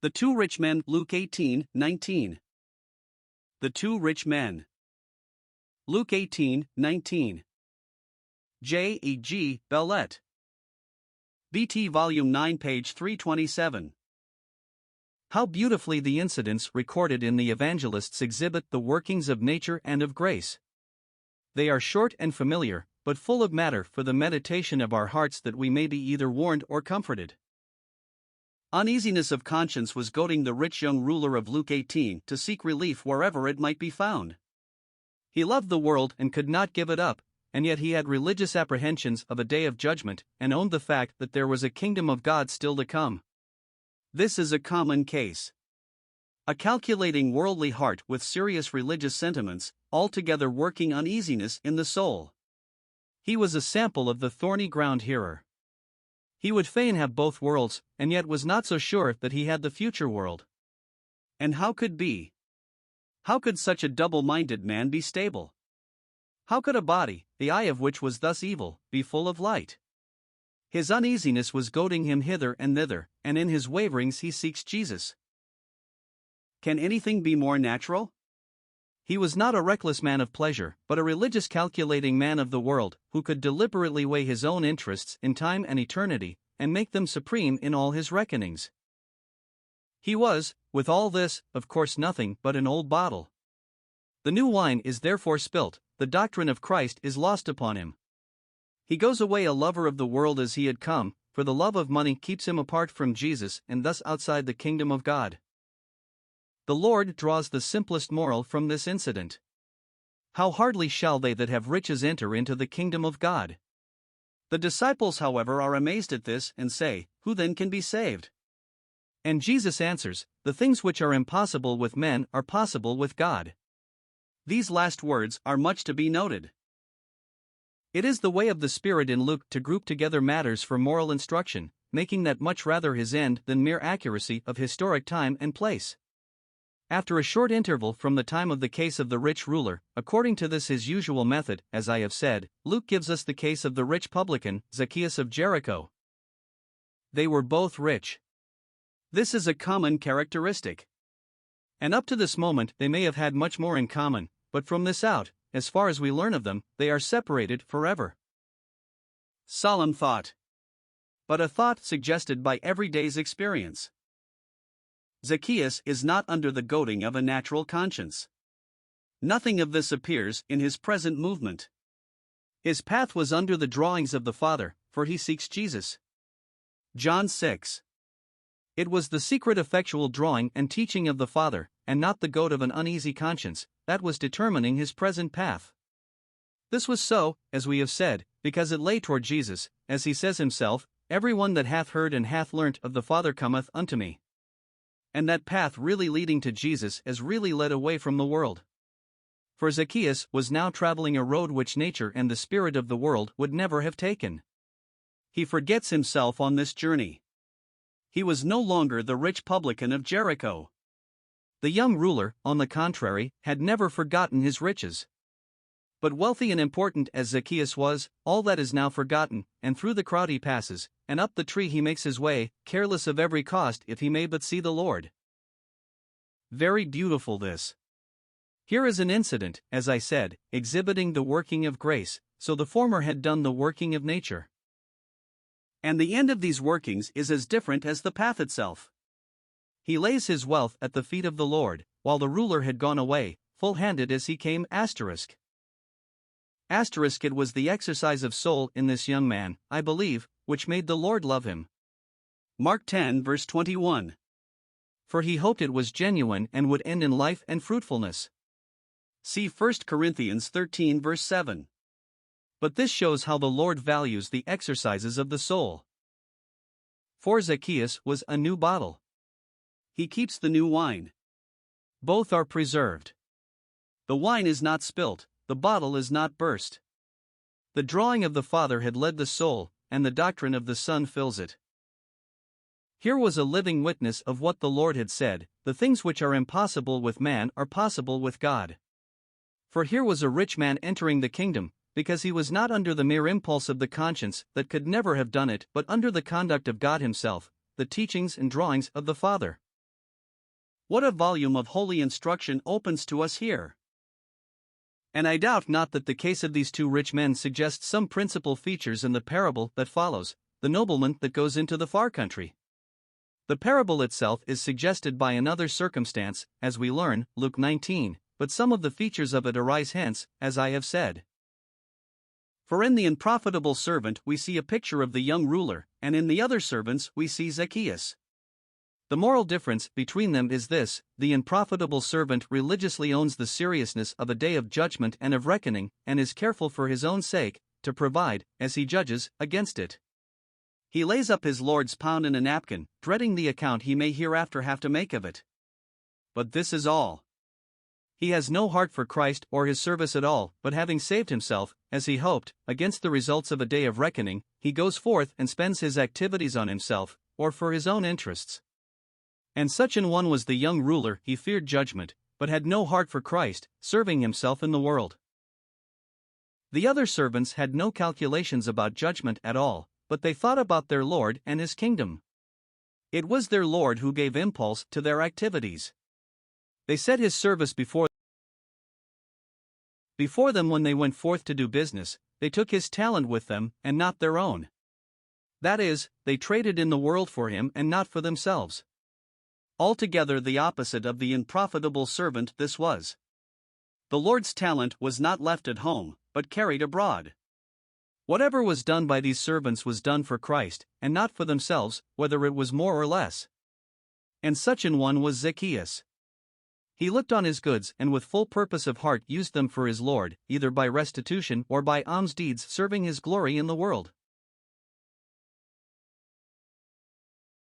The two rich men, Luke 18:19. The two rich men. Luke 18:19. J. E. G. Bellett. BT Volume 9, page 327. How beautifully the incidents recorded in the Evangelists exhibit the workings of nature and of grace. They are short and familiar, but full of matter for the meditation of our hearts, that we may be either warned or comforted. Uneasiness of conscience was goading the rich young ruler of Luke 18 to seek relief wherever it might be found. He loved the world and could not give it up, and yet he had religious apprehensions of a day of judgment, and owned the fact that there was a kingdom of God still to come. This is a common case. A calculating worldly heart with serious religious sentiments, altogether working uneasiness in the soul. He was a sample of the thorny ground hearer. He would fain have both worlds, and yet was not so sure that he had the future world. And how could be? How could such a double-minded man be stable? How could a body, the eye of which was thus evil, be full of light? His uneasiness was goading him hither and thither, and in his waverings he seeks Jesus. Can anything be more natural? He was not a reckless man of pleasure, but a religious calculating man of the world, who could deliberately weigh his own interests in time and eternity, and make them supreme in all his reckonings. He was, with all this, of course nothing but an old bottle. The new wine is therefore spilt, the doctrine of Christ is lost upon him. He goes away a lover of the world as he had come, for the love of money keeps him apart from Jesus and thus outside the kingdom of God. The Lord draws the simplest moral from this incident. How hardly shall they that have riches enter into the kingdom of God? The disciples, however, are amazed at this, and say, Who then can be saved? And Jesus answers, The things which are impossible with men are possible with God. These last words are much to be noted. It is the way of the Spirit in Luke to group together matters for moral instruction, making that much rather his end than mere accuracy of historic time and place. After a short interval from the time of the case of the rich ruler, according to this his usual method, as I have said, Luke gives us the case of the rich publican, Zacchaeus of Jericho. They were both rich. This is a common characteristic. And up to this moment they may have had much more in common, but from this out, as far as we learn of them, they are separated forever. Solemn thought. But a thought suggested by everyday's experience. Zacchaeus is not under the goading of a natural conscience. Nothing of this appears in his present movement. His path was under the drawings of the Father, for he seeks Jesus. John 6. It was the secret effectual drawing and teaching of the Father, and not the goad of an uneasy conscience, that was determining his present path. This was so, as we have said, because it lay toward Jesus, as he says himself, Every one that hath heard and hath learnt of the Father cometh unto me. And that path really leading to Jesus as really led away from the world. For Zacchaeus was now traveling a road which nature and the spirit of the world would never have taken. He forgets himself on this journey. He was no longer the rich publican of Jericho. The young ruler, on the contrary, had never forgotten his riches. But wealthy and important as Zacchaeus was, all that is now forgotten, and through the crowd he passes, and up the tree he makes his way, careless of every cost if he may but see the Lord. Very beautiful this. Here is an incident, as I said, exhibiting the working of grace, so the former had done the working of nature. And the end of these workings is as different as the path itself. He lays his wealth at the feet of the Lord, while the ruler had gone away, full-handed as he came. It was the exercise of soul in this young man, I believe, which made the Lord love him. Mark 10 verse 21. For he hoped it was genuine and would end in life and fruitfulness. See 1 Corinthians 13 verse 7. But this shows how the Lord values the exercises of the soul. For Zacchaeus was a new bottle. He keeps the new wine. Both are preserved. The wine is not spilt, the bottle is not burst. The drawing of the Father had led the soul, and the doctrine of the Son fills it. Here was a living witness of what the Lord had said, The things which are impossible with man are possible with God. For here was a rich man entering the kingdom, because he was not under the mere impulse of the conscience that could never have done it, but under the conduct of God himself, the teachings and drawings of the Father. What a volume of holy instruction opens to us here! And I doubt not that the case of these two rich men suggests some principal features in the parable that follows, the nobleman that goes into the far country. The parable itself is suggested by another circumstance, as we learn, Luke 19, but some of the features of it arise hence, as I have said. For in the unprofitable servant we see a picture of the young ruler, and in the other servants we see Zacchaeus. The moral difference between them is this: the unprofitable servant religiously owns the seriousness of a day of judgment and of reckoning, and is careful for his own sake to provide, as he judges, against it. He lays up his Lord's pound in a napkin, dreading the account he may hereafter have to make of it. But this is all. He has no heart for Christ or his service at all, but having saved himself, as he hoped, against the results of a day of reckoning, he goes forth and spends his activities on himself, or for his own interests. And such an one was the young ruler. He feared judgment, but had no heart for Christ, serving himself in the world. The other servants had no calculations about judgment at all, but they thought about their Lord and his kingdom. It was their Lord who gave impulse to their activities. They set his service before them when they went forth to do business. They took his talent with them, and not their own. That is, they traded in the world for him and not for themselves. Altogether the opposite of the unprofitable servant this was. The Lord's talent was not left at home, but carried abroad. Whatever was done by these servants was done for Christ, and not for themselves, whether it was more or less. And such an one was Zacchaeus. He looked on his goods and with full purpose of heart used them for his Lord, either by restitution or by alms deeds serving his glory in the world.